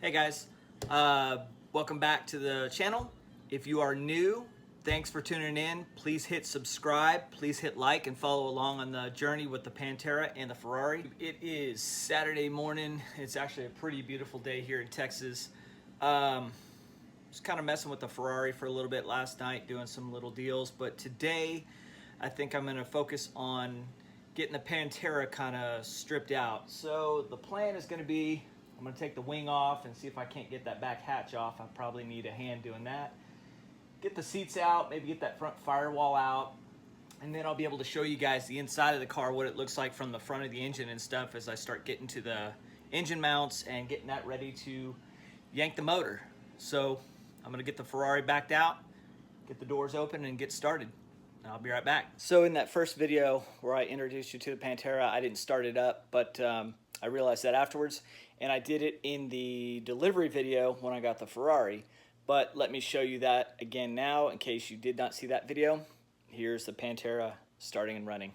Hey guys, welcome back to the channel. If you are new, thanks for tuning in. Please hit subscribe, please hit like and follow along on the journey with the Pantera and the Ferrari. It is Saturday morning. It's actually a pretty beautiful day here in Texas. Was kind of messing with the Ferrari for a little bit last night, doing some little deals, but today I think I'm going to focus on getting the Pantera kind of stripped out. So the plan is going to be, I'm going to take the wing off and see if I can't get that back hatch off. I probably need a hand doing that. Get the seats out, maybe get that front firewall out, and then I'll be able to show you guys the inside of the car, what it looks like from the front of the engine and stuff as I start getting to the engine mounts and getting that ready to yank the motor. So I'm going to get the Ferrari backed out, get the doors open, and get started. I'll be right back. So in that first video where I introduced you to the Pantera, I didn't start it up, but I realized that afterwards, and I did it in the delivery video when I got the Ferrari. But let me show you that again now in case you did not see that video. Here's the Pantera starting and running.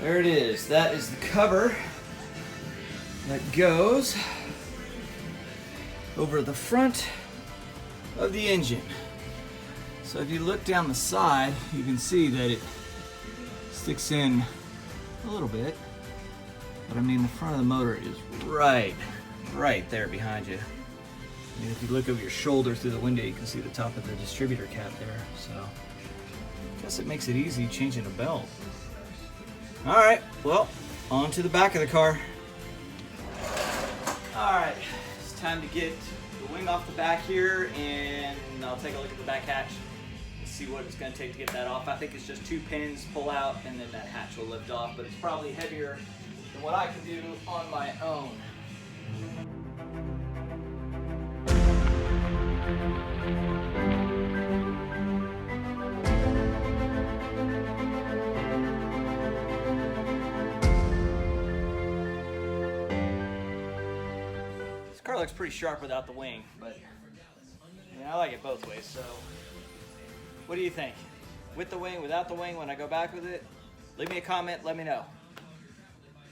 There it is. That is the cover that goes over the front of the engine. So if you look down the side, you can see that it sticks in a little bit. But I mean, the front of the motor is right there behind you. And if you look over your shoulder through the window, you can see the top of the distributor cap there. So I guess it makes it easy changing a belt. All right, well, on to the back of the car. All right, it's time to get the wing off the back here, and I'll take a look at the back hatch and see what it's gonna take to get that off. I think it's just 2 pins, pull out, and then that hatch will lift off, but it's probably heavier than what I can do on my own. Car looks pretty sharp without the wing, but I like it both ways. So what do you think? With the wing, without the wing, when I go back with it? Leave me a comment, let me know.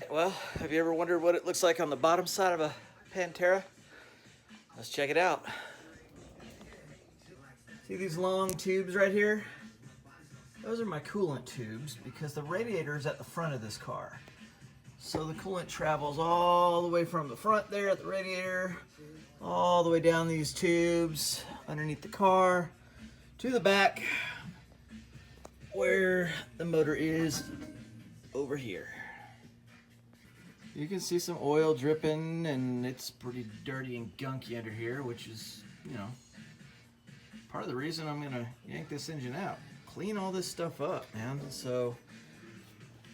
Well, have you ever wondered what it looks like on the bottom side of a Pantera? Let's check it out. See these long tubes right here? Those are my coolant tubes because the radiator is at the front of this car. So the coolant travels all the way from the front there at the radiator, all the way down these tubes underneath the car to the back where the motor is over here. You can see some oil dripping and it's pretty dirty and gunky under here, which is, part of the reason I'm gonna yank this engine out. Clean all this stuff up, man. So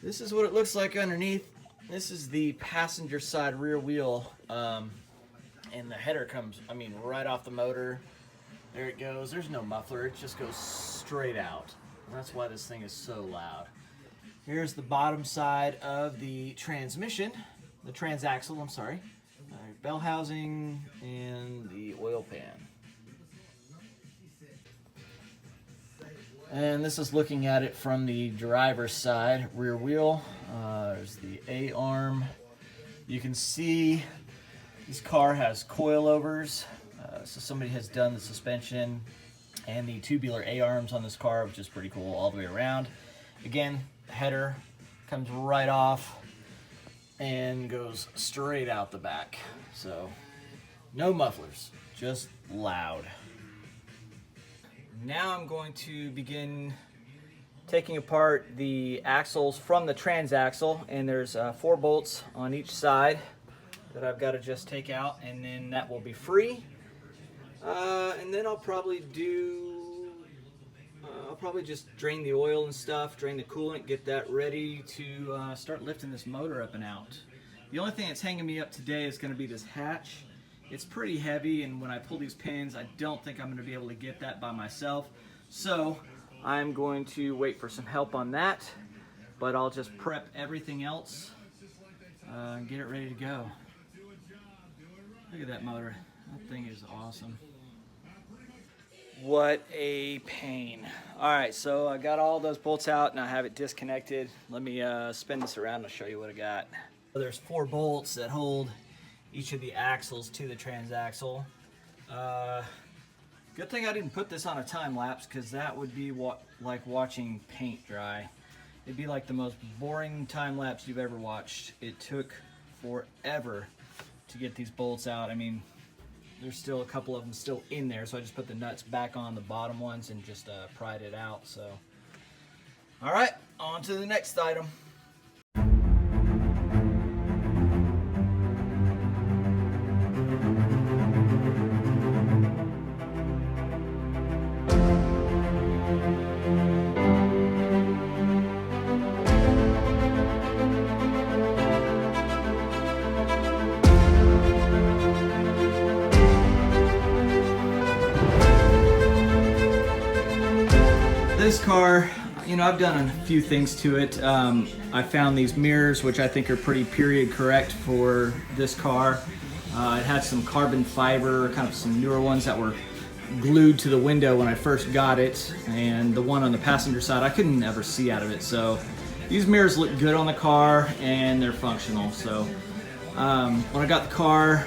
this is what it looks like underneath. This is the passenger side rear wheel, and the header comes, right off the motor. There it goes. There's no muffler. It just goes straight out. That's why this thing is so loud. Here's the bottom side of the transmission, the transaxle, I'm sorry. Bell housing and the oil pan. And this is looking at it from the driver's side, rear wheel. There's the A-arm. You can see this car has coilovers. So somebody has done the suspension and the tubular A-arms on this car, which is pretty cool all the way around. Again, header comes right off and goes straight out the back. So no mufflers, just loud. Now I'm going to begin taking apart the axles from the transaxle, and there's 4 bolts on each side that I've got to just take out, and then that will be free. And then I'll probably just drain the oil and stuff, drain the coolant, get that ready to start lifting this motor up and out. The only thing that's hanging me up today is going to be this hatch. It's pretty heavy, and when I pull these pins, I don't think I'm going to be able to get that by myself. So I'm going to wait for some help on that, but I'll just prep everything else and get it ready to go. Look at that motor. That thing is awesome. What a pain. All right, so I got all those bolts out and I have it disconnected. Let me spin this around and I'll show you what I got. There's 4 bolts that hold each of the axles to the transaxle. Good thing I didn't put this on a time lapse, because that would be like watching paint dry. It'd be like the most boring time lapse you've ever watched. It took forever to get these bolts out. I mean, there's still a couple of them still in there, so I just put the nuts back on the bottom ones and just pried it out. So, all right, on to the next item. This car, you know, I've done a few things to it. I found these mirrors, which I think are pretty period correct for this car. It had some carbon fiber, kind of some newer ones that were glued to the window when I first got it, and the one on the passenger side I couldn't ever see out of it. So these mirrors look good on the car and they're functional. So when I got the car,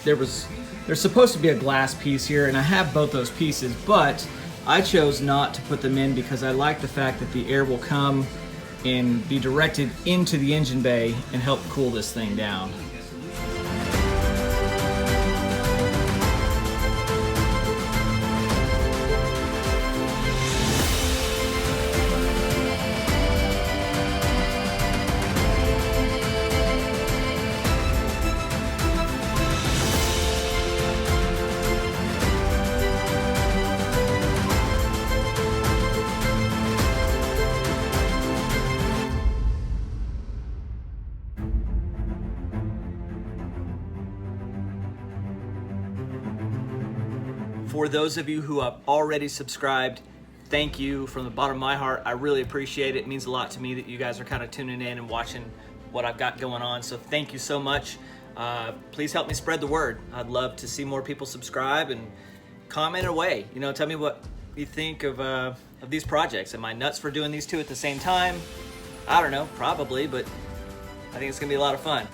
there's supposed to be a glass piece here, and I have both those pieces, but I chose not to put them in because I like the fact that the air will come and be directed into the engine bay and help cool this thing down. For those of you who have already subscribed, thank you from the bottom of my heart. I really appreciate it. It means a lot to me that you guys are kind of tuning in and watching what I've got going on. So thank you so much. Please help me spread the word. I'd love to see more people subscribe and comment away. You know, tell me what you think of these projects. Am I nuts for doing these two at the same time? I don't know, probably, but I think it's gonna be a lot of fun.